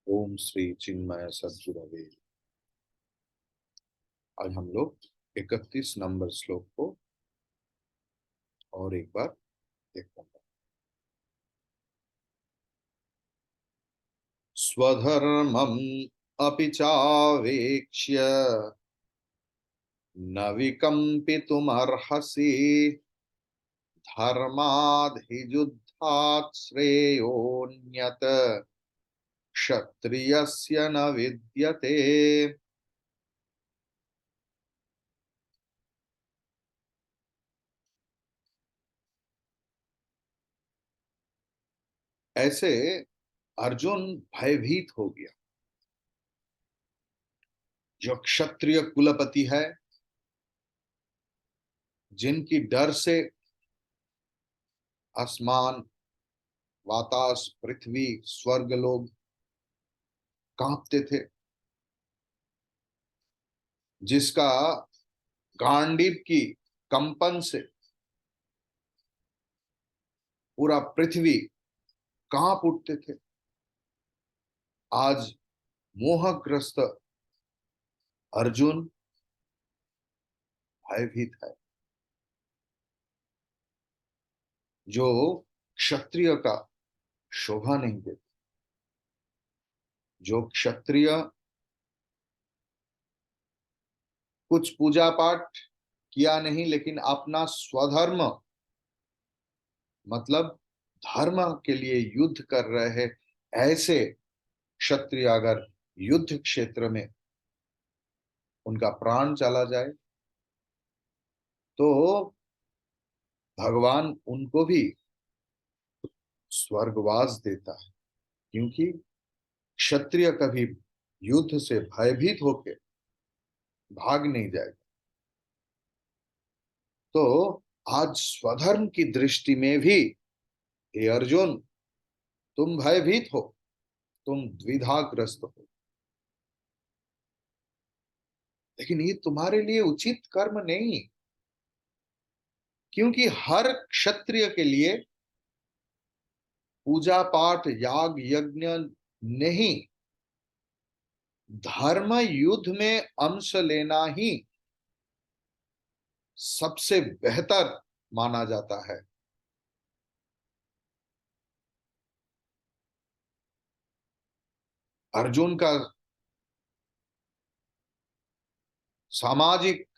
ओम श्री चिन्मय सद्गुरवे। आज हम लोग 31 नंबर श्लोक को और एक बार देखेंगे। स्वधर्मम् अपि चावेक्ष्य न विकम्पितुमर्हसि धर्माद् हि युद्धात् श्रेयोऽन्यत् क्षत्रियस्य न विद्यते। ऐसे अर्जुन भयभीत हो गया। जो क्षत्रिय कुलपति है, जिनकी डर से आसमान, वातास, पृथ्वी, स्वर्ग लोग कांपते थे, जिसका गांडीव की कंपन से पूरा पृथ्वी कांप उठते थे, आज मोहग्रस्त अर्जुन भयभीत है। जो क्षत्रिय का शोभा नहीं देते। जो क्षत्रिय कुछ पूजा पाठ किया नहीं, लेकिन अपना स्वधर्म मतलब धर्म के लिए युद्ध कर रहे हैं, ऐसे क्षत्रिय अगर युद्ध क्षेत्र में उनका प्राण चला जाए तो भगवान उनको भी स्वर्गवास देता है। क्योंकि क्षत्रिय कभी युद्ध से भयभीत होकर भाग नहीं जाएगा। तो आज स्वधर्म की दृष्टि में भी, हे अर्जुन, तुम भयभीत हो, तुम द्विधाग्रस्त हो, लेकिन ये तुम्हारे लिए उचित कर्म नहीं। क्योंकि हर क्षत्रिय के लिए पूजा पाठ, याग यज्ञ नहीं, धर्म युद्ध में अंश लेना ही सबसे बेहतर माना जाता है। अर्जुन का सामाजिक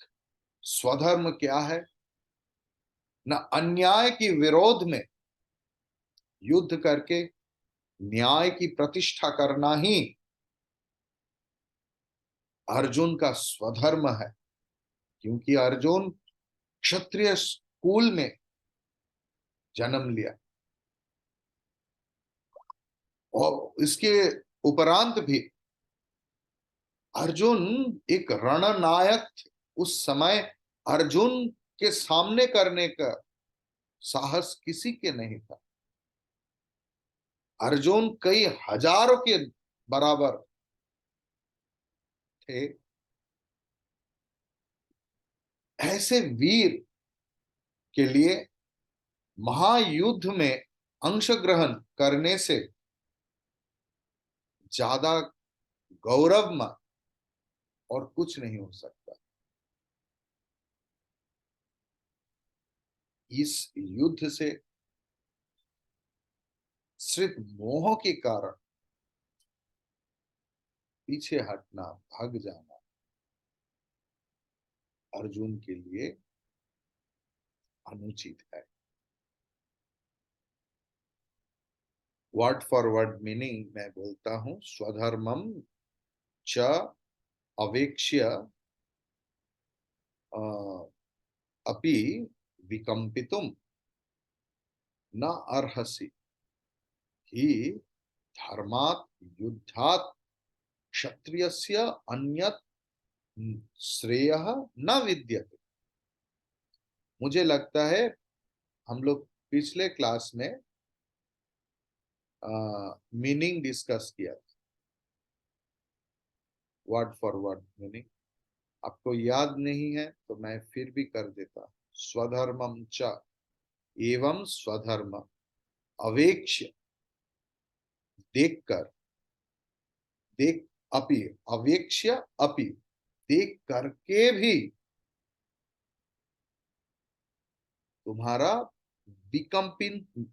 स्वधर्म क्या है? न अन्याय की विरोध में युद्ध करके न्याय की प्रतिष्ठा करना ही अर्जुन का स्वधर्म है। क्योंकि अर्जुन क्षत्रिय कुल में जन्म लिया और इसके उपरांत भी अर्जुन एक रणनायक थे। उस समय अर्जुन के सामने करने का साहस किसी के नहीं था। अर्जुन कई हजारों के बराबर थे। ऐसे वीर के लिए महायुद्ध में अंशग्रहण करने से ज्यादा गौरव और कुछ नहीं हो सकता। इस युद्ध से सिर्फ मोह के कारण पीछे हटना, भाग जाना अर्जुन के लिए अनुचित है। वर्ड फॉर वर्ड मीनिंग मैं बोलता हूं। स्वधर्मम च अवेक्ष्य अपि विकंपितुम न अर्हसि ही धर्मात् युद्धात् क्षत्रियस्य अन्यत् श्रेयः न विद्यते। मुझे लगता है हम लोग पिछले क्लास में मीनिंग डिस्कस किया था। वर्ड फॉर वर्ड मीनिंग आपको याद नहीं है तो मैं फिर भी कर देता। स्वधर्मम च एवं स्वधर्म अवेक्ष्य देखकर देख अपि, अवेक्ष्य अपि, देख करके भी तुम्हारा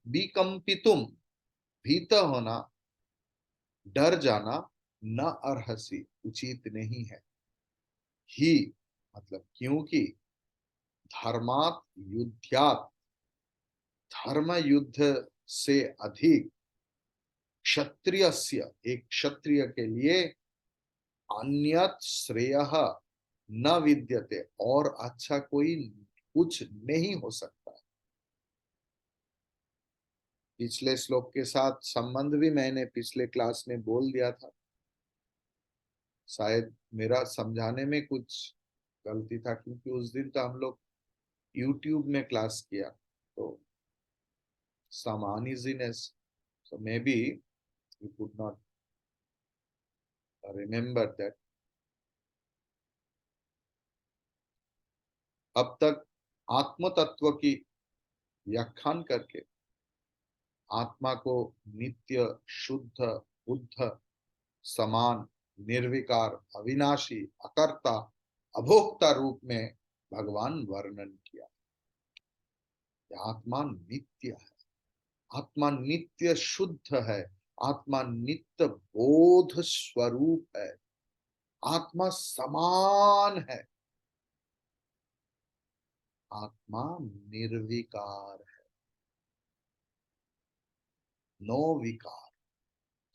विकंपितुम, भीत होना, डर जाना, न अर्हसि, उचित नहीं है। ही मतलब क्योंकि धर्मात युद्धात, धर्म युद्ध से अधिक क्षत्रियस्य, एक क्षत्रिय के लिए अन्यत श्रेयः न विद्यते, और अच्छा कोई कुछ नहीं हो सकता। पिछले श्लोक के साथ संबंध भी मैंने पिछले क्लास में बोल दिया था, शायद मेरा समझाने में कुछ गलती था, क्योंकि उस दिन तो हम लोग यूट्यूब में क्लास किया, तो some uneasiness, so maybe you could not remember that. अब तक आत्म तत्व की व्याख्यान करके आत्मा को नित्य, शुद्ध, बुद्ध, समान, निर्विकार, अविनाशी, अकर्ता, अभोक्ता रूप में भगवान वर्णन किया। आत्मा नित्य है, आत्मा नित्य शुद्ध है, आत्मा नित्य बोध स्वरूप है, आत्मा समान है, आत्मा निर्विकार है, नो विकार।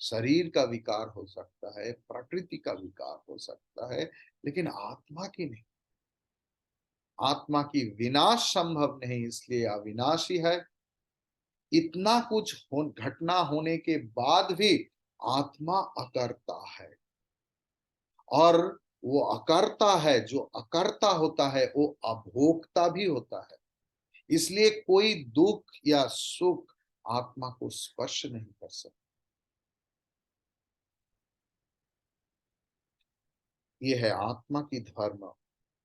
शरीर का विकार हो सकता है, प्रकृति का विकार हो सकता है, लेकिन आत्मा की नहीं। आत्मा की विनाश संभव नहीं, इसलिए अविनाशी है। इतना कुछ घटना होने के बाद भी आत्मा अकर्ता है, और वो अकर्ता है, जो अकर्ता होता है वो अभोक्ता भी होता है। इसलिए कोई दुख या सुख आत्मा को स्पर्श नहीं कर सकता। ये है आत्मा की धर्म,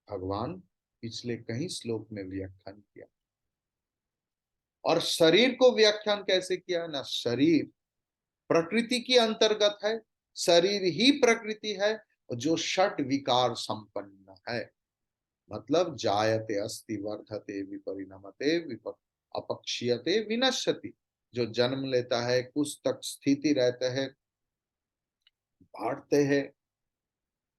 भगवान पिछले कई श्लोक में व्याख्यान किया। और शरीर को व्याख्यान कैसे किया ना, शरीर प्रकृति के अंतर्गत है, शरीर ही प्रकृति है जो षट विकार संपन्न है। मतलब जायते अस्ति वर्धते विपरिणमते अपक्षीयते विनश्यति, जो जन्म लेता है, कुछ तक स्थिति रहता है, बढ़ते हैं,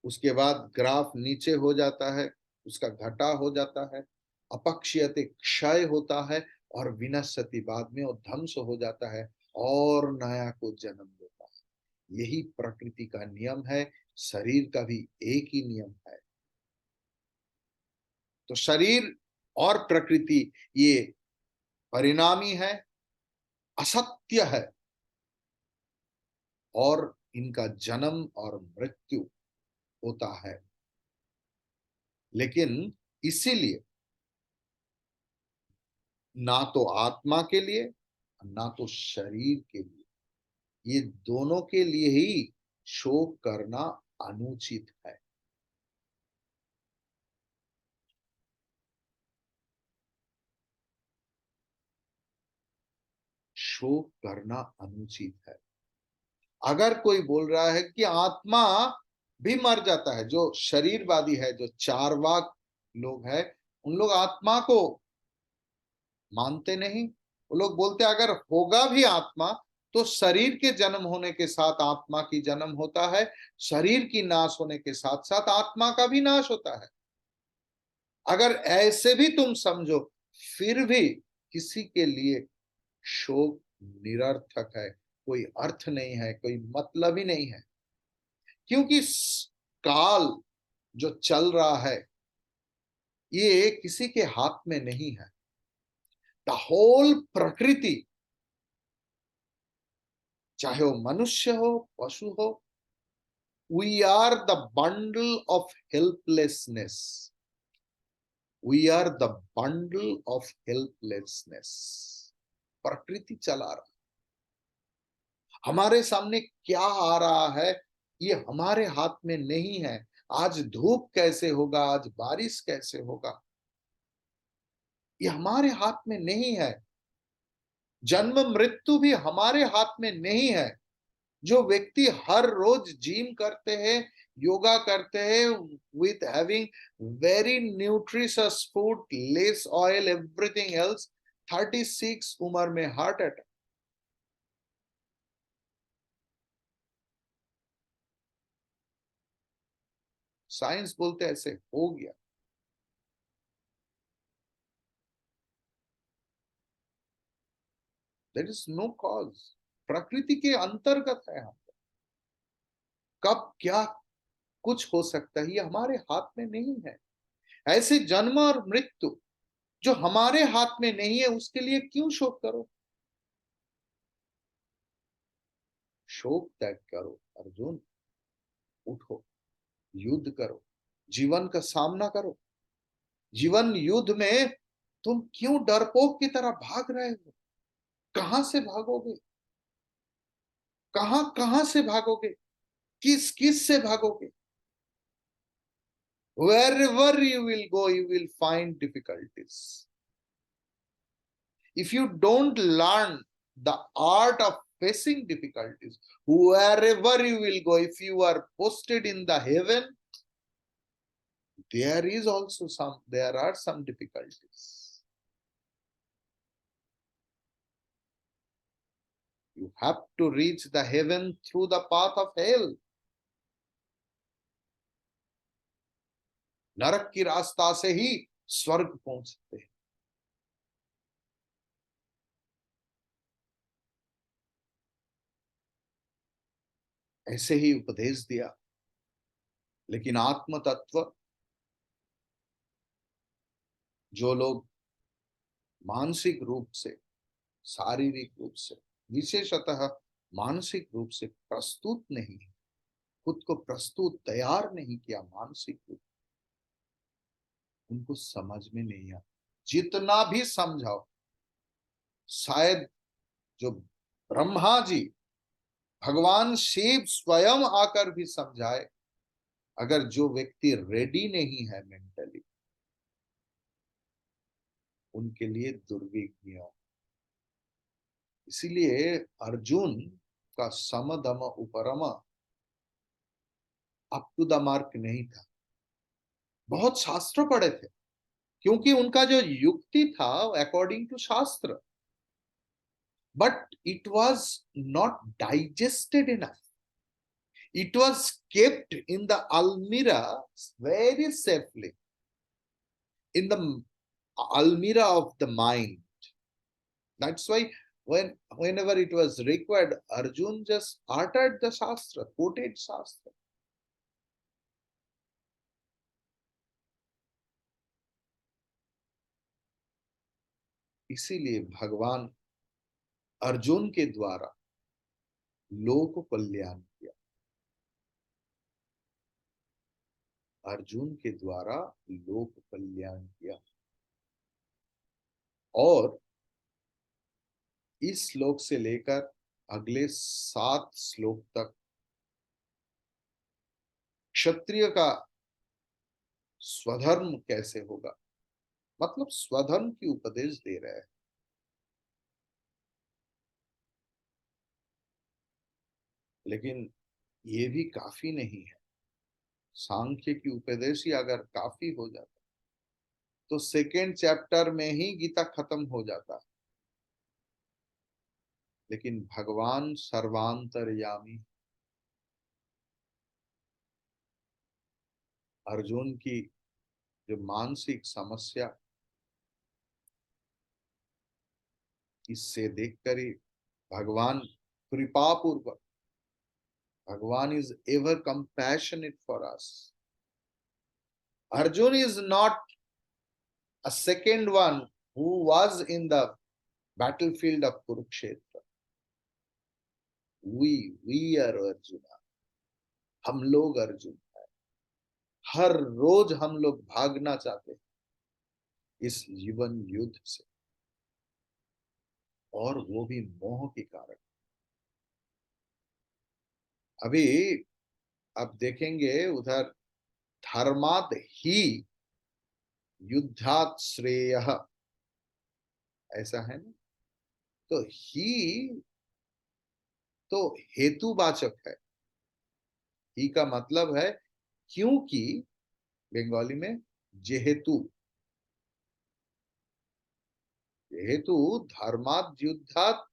उसके बाद ग्राफ नीचे हो जाता है, उसका घटा हो जाता है, अपक्षीयते क्षय होता है, और विनश्यति बाद में वो ध्वंस हो जाता है और नया को जन्म देता है। यही प्रकृति का नियम है, शरीर का भी एक ही नियम है। तो शरीर और प्रकृति ये परिणामी है, असत्य है, और इनका जन्म और मृत्यु होता है। लेकिन इसीलिए ना तो आत्मा के लिए ना तो शरीर के लिए, ये दोनों के लिए ही शोक करना अनुचित है। शोक करना अनुचित है। अगर कोई बोल रहा है कि आत्मा भी मर जाता है, जो शरीरवादी है, जो चारवाक लोग हैं, उन लोग आत्मा को मानते नहीं। वो लोग बोलते अगर होगा भी आत्मा तो शरीर के जन्म होने के साथ आत्मा की जन्म होता है, शरीर की नाश होने के साथ साथ आत्मा का भी नाश होता है। अगर ऐसे भी तुम समझो, फिर भी किसी के लिए शोक निरर्थक है, कोई अर्थ नहीं है, कोई मतलब ही नहीं है। क्योंकि काल जो चल रहा है ये किसी के हाथ में नहीं है। द होल प्रकृति, चाहे वो मनुष्य हो, पशु हो, we are the bundle of helplessness, we are the bundle of helplessness. प्रकृति चला रहा, हमारे सामने क्या आ रहा है ये हमारे हाथ में नहीं है। आज धूप कैसे होगा, आज बारिश कैसे होगा, ये हमारे हाथ में नहीं है। जन्म मृत्यु भी हमारे हाथ में नहीं है। जो व्यक्ति हर रोज जिम करते हैं, योगा करते हैं, with having very nutritious food, less oil, everything else, 36 उम्र में हार्ट अटैक। साइंस बोलते ऐसे हो गया। There is no cause. प्रकृति के अंतर्गत है हम। कब क्या कुछ हो सकता है ये हमारे हाथ में नहीं है। ऐसे जन्म और मृत्यु जो हमारे हाथ में नहीं है उसके लिए क्यों शोक करो। शोक त्याग करो अर्जुन, उठो, युद्ध करो, जीवन का सामना करो। जीवन युद्ध में तुम क्यों डरपोक की तरह भाग रहे हो? कहां से भागोगे? कहां कहां से भागोगे? किस किस से भागोगे? wherever you will go you will find difficulties. If you don't learn the art of facing difficulties, wherever you will go, if you are posted in the heaven, there are some difficulties. You have to reach the heaven through the path of hell. नरक की रास्ता से ही स्वर्ग पहुंच सकते हैं। ऐसे ही उपदेश दिया। लेकिन आत्म तत्व जो लोग मानसिक रूप से, शारीरिक रूप से, विशेषतः मानसिक रूप से प्रस्तुत नहीं, खुद को प्रस्तुत तैयार नहीं किया मानसिक रूप, उनको समझ में नहीं आता। जितना भी समझाओ, शायद जो ब्रह्मा जी, भगवान शिव स्वयं आकर भी समझाए, अगर जो व्यक्ति रेडी नहीं है मेंटली, उनके लिए दुर्विज्ञ। इसीलिए अर्जुन का समदम उपरम अप टू द मार्क नहीं था। बहुत शास्त्र पढ़े थे, क्योंकि उनका जो युक्ति था अकॉर्डिंग टू शास्त्र, but it was not digested enough. It was kept in the अलमीरा वेरी सेफली, इन द अलमीरा of the mind. That's why whenever it was required, Arjun just uttered the shastra, quoted shastra. इसीलिए भगवान अर्जुन के द्वारा लोक कल्याण किया। अर्जुन के द्वारा लोक कल्याण किया। और इस श्लोक से लेकर अगले 7 श्लोक तक क्षत्रिय का स्वधर्म कैसे होगा, मतलब स्वधर्म की उपदेश दे रहे हैं। लेकिन ये भी काफी नहीं है। सांख्य की उपदेश ही अगर काफी हो जाता तो सेकेंड चैप्टर में ही गीता खत्म हो जाता। लेकिन भगवान सर्वांतर्यामी, अर्जुन की जो मानसिक समस्या, इससे देखकर ही भगवान कृपापूर्वक, भगवान is ever compassionate for us. Arjun is not a second one who was in the battlefield of Kurukshetra. We are Arjuna. हम लोग अर्जुन हैं। हर रोज हम लोग भागना चाहते हैं इस जीवन युद्ध से, और वो भी मोह के कारण। अभी आप देखेंगे उधर धर्मात ही युद्धात श्रेय, ऐसा है ना। तो ही तो हेतुवाचक है। ही का मतलब है क्योंकि, बंगाली में जेहेतु। जेहेतु धर्मात् युद्धात्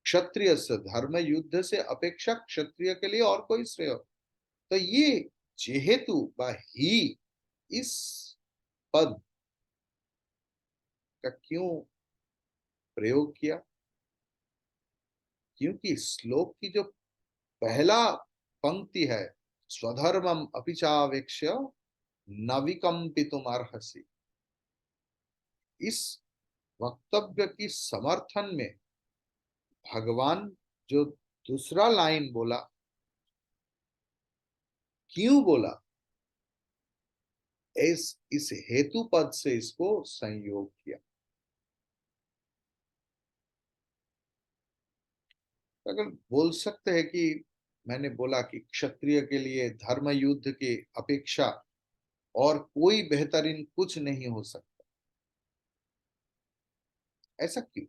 क्षत्रिय से, धर्म युद्ध से अपेक्षा क्षत्रिय के लिए और कोई श्रेय। तो ये जेहेतु व ही, इस पद का क्यों प्रयोग किया? क्योंकि श्लोक की जो पहला पंक्ति है, स्वधर्मम अपिचावेक्ष्य न विकंपितुम अर्हसि, इस वक्तव्य की समर्थन में भगवान जो दूसरा लाइन बोला, क्यों बोला, इस हेतु पद से इसको संयोग किया। अगर बोल सकते हैं कि मैंने बोला कि क्षत्रिय के लिए धर्म युद्ध की अपेक्षा और कोई बेहतरीन कुछ नहीं हो सकता, ऐसा क्यों?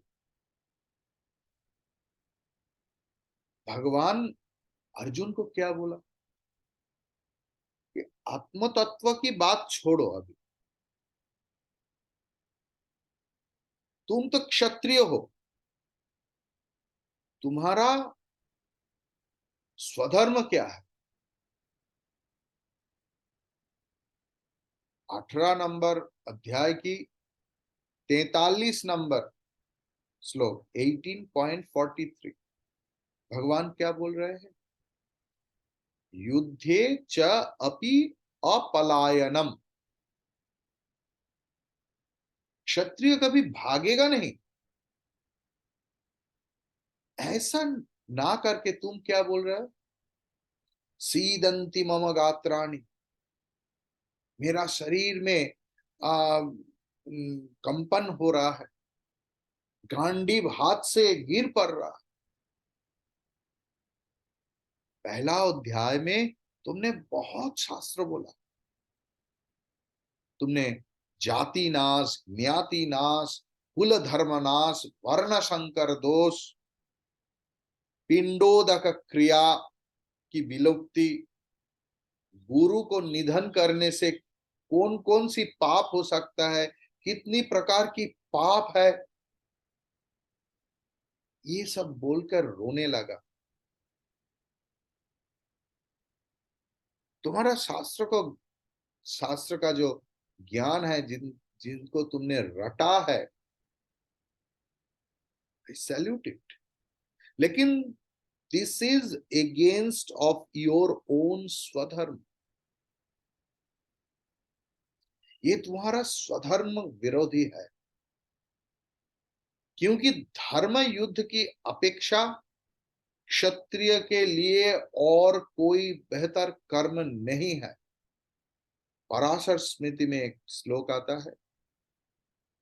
भगवान अर्जुन को क्या बोला कि आत्म तत्व की बात छोड़ो, अभी तुम तो क्षत्रिय हो, तुम्हारा स्वधर्म क्या है? 18 नंबर अध्याय की 43 नंबर श्लोक 18.43, भगवान क्या बोल रहे हैं? युद्धे च अपि अपलायनम, क्षत्रिय कभी भागेगा नहीं। ऐसा ना करके तुम क्या बोल रहे हो? सीदंती मम गात्राणि, मेरा शरीर में कंपन हो रहा है, गांडीव हाथ से गिर पड़ रहा है। पहला अध्याय में तुमने बहुत शास्त्र बोला, तुमने जाति नाश, ज्ञाति नाश, कुल धर्म नाश, वर्ण संकर दोष, पिंडोदक क्रिया की विलुप्ति, गुरु को निधन करने से कौन कौन सी पाप हो सकता है, कितनी प्रकार की पाप है, ये सब बोलकर रोने लगा। तुम्हारा शास्त्र का जो ज्ञान है, जिनको तुमने रटा है, आई सैल्यूट इट, लेकिन this is against of your own स्वधर्म, ये तुम्हारा स्वधर्म विरोधी है। क्योंकि धर्म युद्ध की अपेक्षा क्षत्रिय के लिए और कोई बेहतर कर्म नहीं है। पराशर स्मृति में एक श्लोक आता है,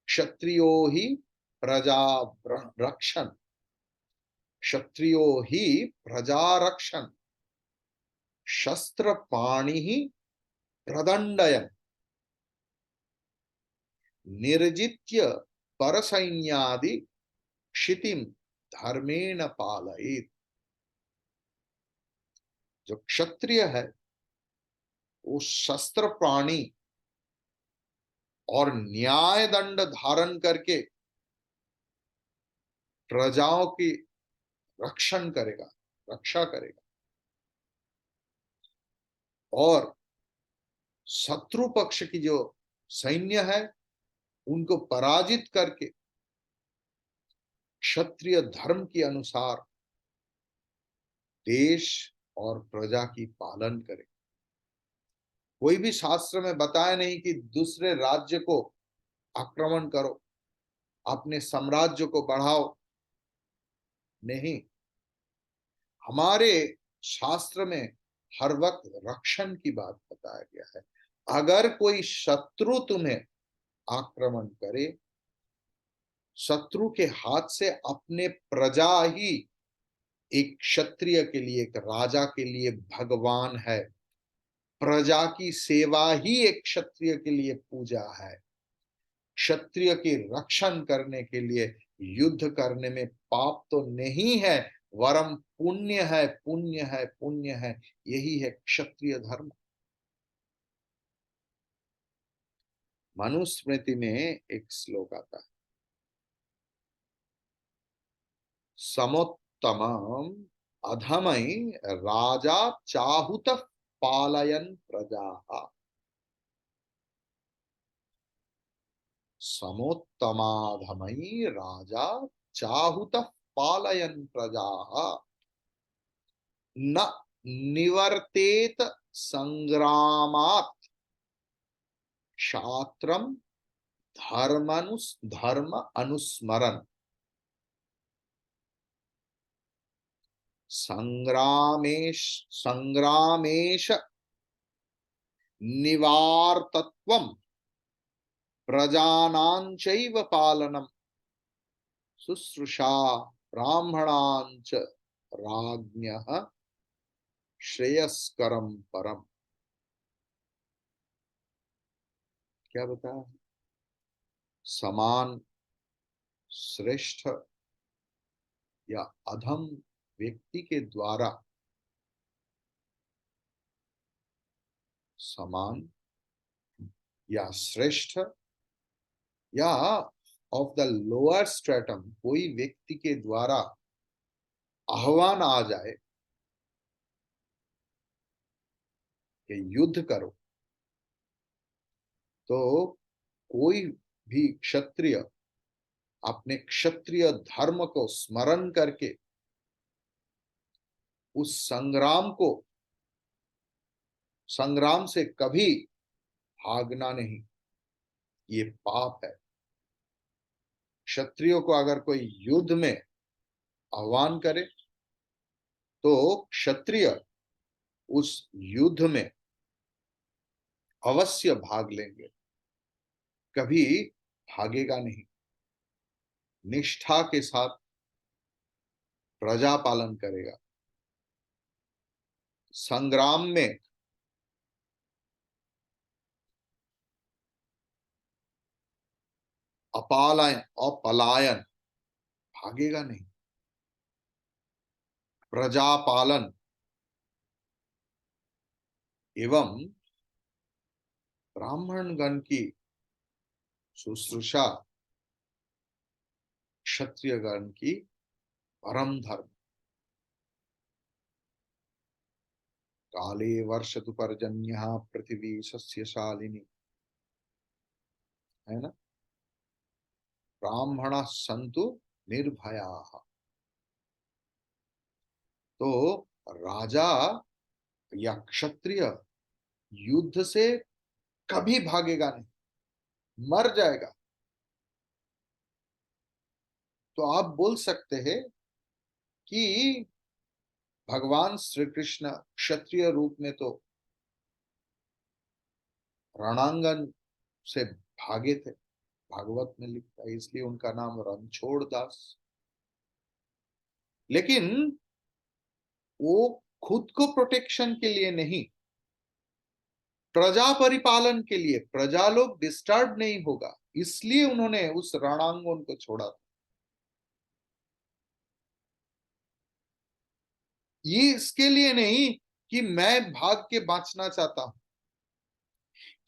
क्षत्रियो ही प्रजा रक्षण, क्षत्रियो ही प्रजा रक्षण, शस्त्र पाणि ही प्रदंडयन, निर्जित्य परसैन्यादि क्षितिम धर्मेण पालयेत्। जो क्षत्रिय है वो शस्त्र प्राणी और न्याय दंड धारण करके प्रजाओं की रक्षण करेगा, रक्षा करेगा, और शत्रु पक्ष की जो सैन्य है उनको पराजित करके क्षत्रिय धर्म के अनुसार देश और प्रजा की पालन करे। कोई भी शास्त्र में बताया नहीं कि दूसरे राज्य को आक्रमण करो, अपने साम्राज्य को बढ़ाओ, नहीं। हमारे शास्त्र में हर वक्त रक्षण की बात बताया गया है। अगर कोई शत्रु तुम्हें आक्रमण करे, शत्रु के हाथ से अपने प्रजा ही एक क्षत्रिय के लिए, एक राजा के लिए भगवान है। प्रजा की सेवा ही एक क्षत्रिय के लिए पूजा है। क्षत्रिय की रक्षण करने के लिए युद्ध करने में पाप तो नहीं है, वरम पुण्य है, पुण्य है, पुण्य है, यही है क्षत्रिय धर्म। मनुस्मृति में एक श्लोक आता है, समोत्तमम अधमई राजा चाहुत पालयन प्रजा। समोत्तमाधमई राजा चाहुत पालयन प्रजा न निवर्तेत संग्रामात् क्षात्रम धर्म अनुस्मरन्। संग्रामेश निवार्तत्वम प्रजानांचैव पालनम शुश्रूषा ब्राह्मणांच राज्ञः श्रेयस्करम परम। क्या बताया? समान, श्रेष्ठ या अधम व्यक्ति के द्वारा समान या श्रेष्ठ या ऑफ द लोअर स्ट्रेटम कोई व्यक्ति के द्वारा आह्वान आ जाए कि युद्ध करो, तो कोई भी क्षत्रिय अपने क्षत्रिय धर्म को स्मरण करके उस संग्राम से कभी भागना नहीं, ये पाप है। क्षत्रियों को अगर कोई युद्ध में आह्वान करे तो क्षत्रिय उस युद्ध में अवश्य भाग लेंगे, कभी भागेगा नहीं। निष्ठा के साथ प्रजा पालन करेगा। संग्राम में अपलायन भागेगा नहीं। प्रजा पालन एवं ब्राह्मण गण की शुश्रूषा क्षत्रिय गण की परम धर्म। काले वर्षतु पर्जन्यः पृथ्वी सस्यशालिनी, है ना। ब्राह्मणः सन्तु निर्भयाः। तो राजा या क्षत्रिय युद्ध से कभी भागेगा नहीं, मर जाएगा। तो आप बोल सकते हैं कि भगवान श्री कृष्ण क्षत्रिय रूप में तो रणांगन से भागे थे, भागवत में लिखता है, इसलिए उनका नाम रणछोड़ दास। लेकिन वो खुद को प्रोटेक्शन के लिए नहीं, प्रजा परिपालन के लिए, प्रजा लोग डिस्टर्ब नहीं होगा, इसलिए उन्होंने उस रणांगन को छोड़ा था। ये इसके लिए नहीं कि मैं भाग के बांचना चाहता हूं।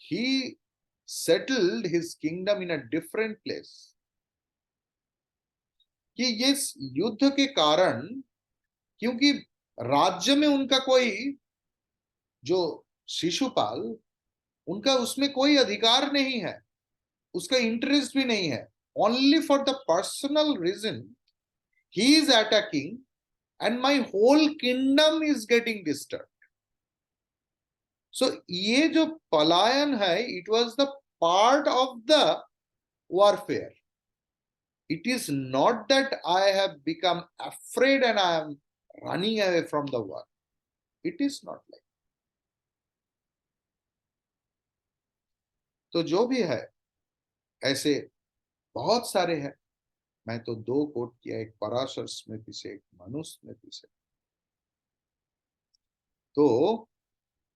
He settled his kingdom in a different place। कि इस युद्ध के कारण, क्योंकि राज्य में उनका कोई जो शिशुपाल, उनका उसमें कोई अधिकार नहीं है, उसका इंटरेस्ट भी नहीं है। Only for the personal reason he is attacking and my whole kingdom is getting disturb. So ये जो पलायन है, it was the part of the warfare. It is not that I have become afraid and I am running away from the war. It is not like। तो जो भी है, ऐसे बहुत सारे हैं। मैं तो दो कोट किया, एक पराशर स्मृति से, एक मनुस्मृति से। तो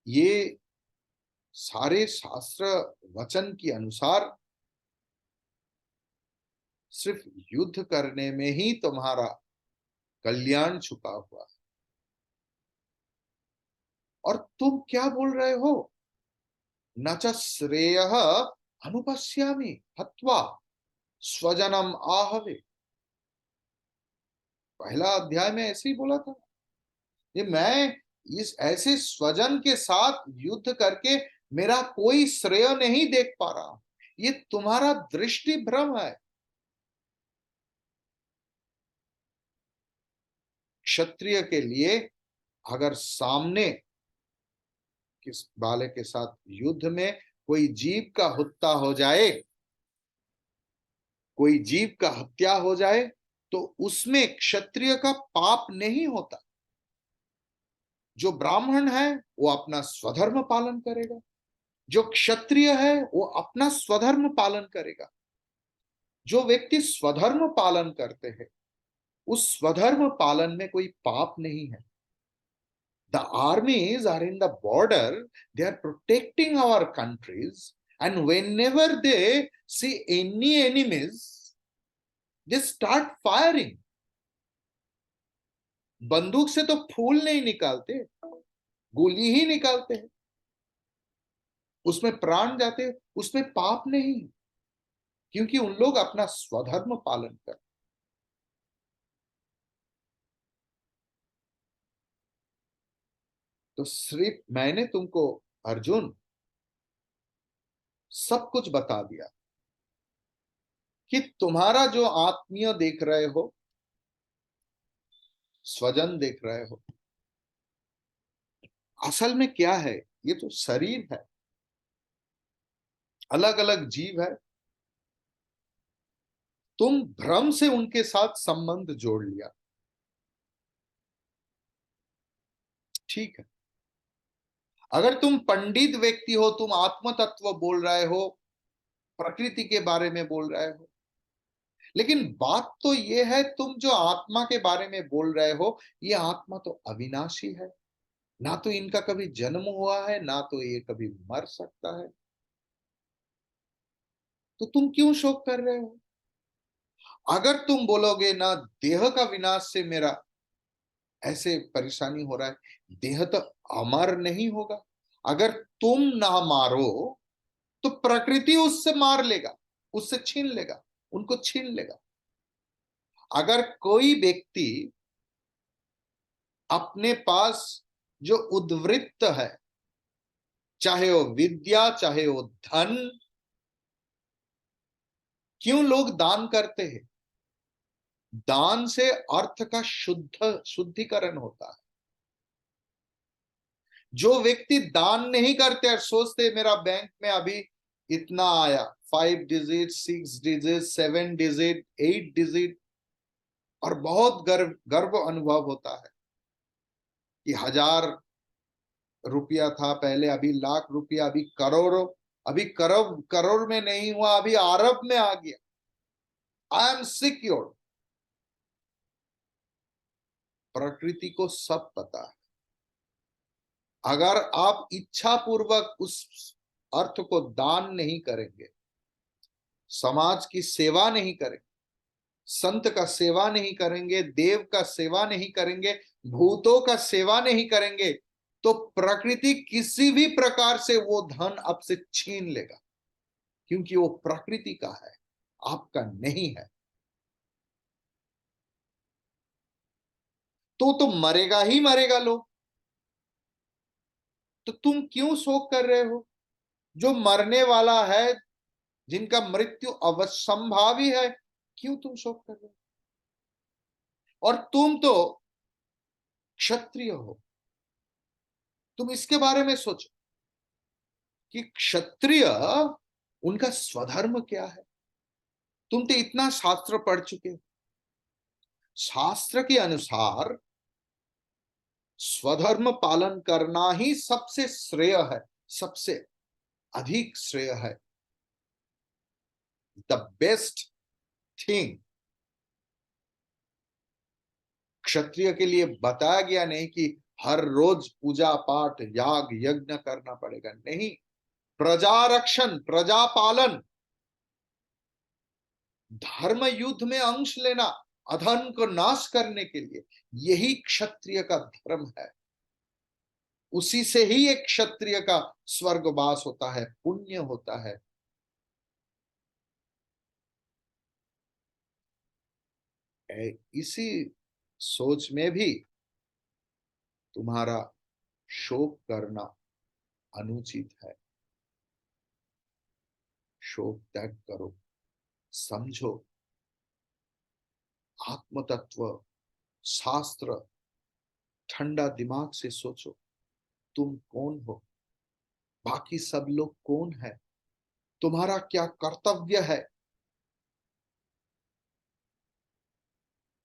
ये सारे शास्त्र वचन के अनुसार सिर्फ युद्ध करने में ही तुम्हारा कल्याण छुपा हुआ है। और तुम क्या बोल रहे हो? न च श्रेयः अनुपश्यामि हत्वा स्वजनम आहवे। पहला अध्याय में ऐसे ही बोला था, ये मैं इस ऐसे स्वजन के साथ युद्ध करके मेरा कोई श्रेय नहीं देख पा रहा। ये तुम्हारा दृष्टि भ्रम है। क्षत्रिय के लिए अगर सामने किस वाले के साथ युद्ध में कोई जीव का हत्या हो जाए, कोई जीव का हत्या हो जाए, तो उसमें क्षत्रिय का पाप नहीं होता। जो ब्राह्मण है वो अपना स्वधर्म पालन करेगा, जो क्षत्रिय है वो अपना स्वधर्म पालन करेगा। जो व्यक्ति स्वधर्म पालन करते हैं, उस स्वधर्म पालन में कोई पाप नहीं है। The armies are in the border, they are protecting our countries, and whenever they see any enemies, they start firing. बंदूक से तो फूल नहीं निकालते, गोली ही निकालते हैं, उसमें प्राण जाते, उसमें पाप नहीं, क्योंकि उन लोग अपना स्वधर्म पालन करते। तो सिर्फ मैंने तुमको अर्जुन सब कुछ बता दिया कि तुम्हारा जो आत्मीय देख रहे हो, स्वजन देख रहे हो, असल में क्या है? ये तो शरीर है, अलग अलग जीव है। तुम भ्रम से उनके साथ संबंध जोड़ लिया। ठीक है, अगर तुम पंडित व्यक्ति हो, तुम आत्म तत्व बोल रहे हो, प्रकृति के बारे में बोल रहे हो, लेकिन बात तो ये है, तुम जो आत्मा के बारे में बोल रहे हो, ये आत्मा तो अविनाशी है, ना तो इनका कभी जन्म हुआ है, ना तो ये कभी मर सकता है। तो तुम क्यों शोक कर रहे हो? अगर तुम बोलोगे ना देह का विनाश से मेरा ऐसे परेशानी हो रहा है, देह तो अमर नहीं होगा। अगर तुम ना मारो तो प्रकृति उससे मार लेगा, उससे छीन लेगा, उनको छीन लेगा। अगर कोई व्यक्ति अपने पास जो उद्वृत्त है, चाहे वो विद्या, चाहे वो धन, क्यों लोग दान करते हैं? दान से अर्थ का शुद्धिकरण होता है। जो व्यक्ति दान नहीं करते और सोचते मेरा बैंक में अभी इतना आया, 5 डिजिट, 6 डिजिट, 7 डिजिट, 8 डिजिट, और बहुत गर्व गर्व अनुभव होता है कि 1,000 रुपया था पहले, अभी लाख रुपया, अभी करोड़ों, अभी करोड़ करोड़ में नहीं हुआ, अभी अरब में आ गया। I am secure. प्रकृति को सब पता है। अगर आप इच्छा पूर्वक उस अर्थ को दान नहीं करेंगे, समाज की सेवा नहीं करेंगे, संत का सेवा नहीं करेंगे, देव का सेवा नहीं करेंगे, भूतों का सेवा नहीं करेंगे, तो प्रकृति किसी भी प्रकार से वो धन आपसे छीन लेगा, क्योंकि वो प्रकृति का है, आपका नहीं है। तो मरेगा ही मरेगा लोग। तो तुम क्यों शोक कर रहे हो? जो मरने वाला है, जिनका मृत्यु अवश्यंभावी है, क्यों तुम शोक कर रहे हो? और तुम तो क्षत्रिय हो, तुम इसके बारे में सोचो कि क्षत्रिय, उनका स्वधर्म क्या है। तुम तो इतना शास्त्र पढ़ चुके हो, शास्त्र के अनुसार स्वधर्म पालन करना ही सबसे श्रेय है, सबसे अधिक श्रेय है, द बेस्ट थिंग। क्षत्रिय के लिए बताया गया नहीं कि हर रोज पूजा पाठ याग यज्ञ करना पड़ेगा, नहीं। प्रजा रक्षण, प्रजा पालन, धर्म युद्ध में अंश लेना, अधर्म को नाश करने के लिए। यही क्षत्रिय का धर्म है। उसी से ही एक क्षत्रिय का स्वर्गवास होता है, पुण्य होता है। इसी सोच में भी तुम्हारा शोक करना अनुचित है। शोक त्याग करो, समझो आत्म तत्व, शास्त्र, ठंडा दिमाग से सोचो तुम कौन हो, बाकी सब लोग कौन है, तुम्हारा क्या कर्तव्य है।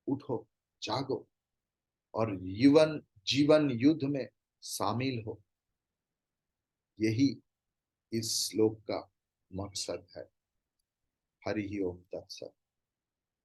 उठो, जागो और जीवन जीवन युद्ध में शामिल हो। यही इस श्लोक का मकसद है। हरि ओम तत्सत।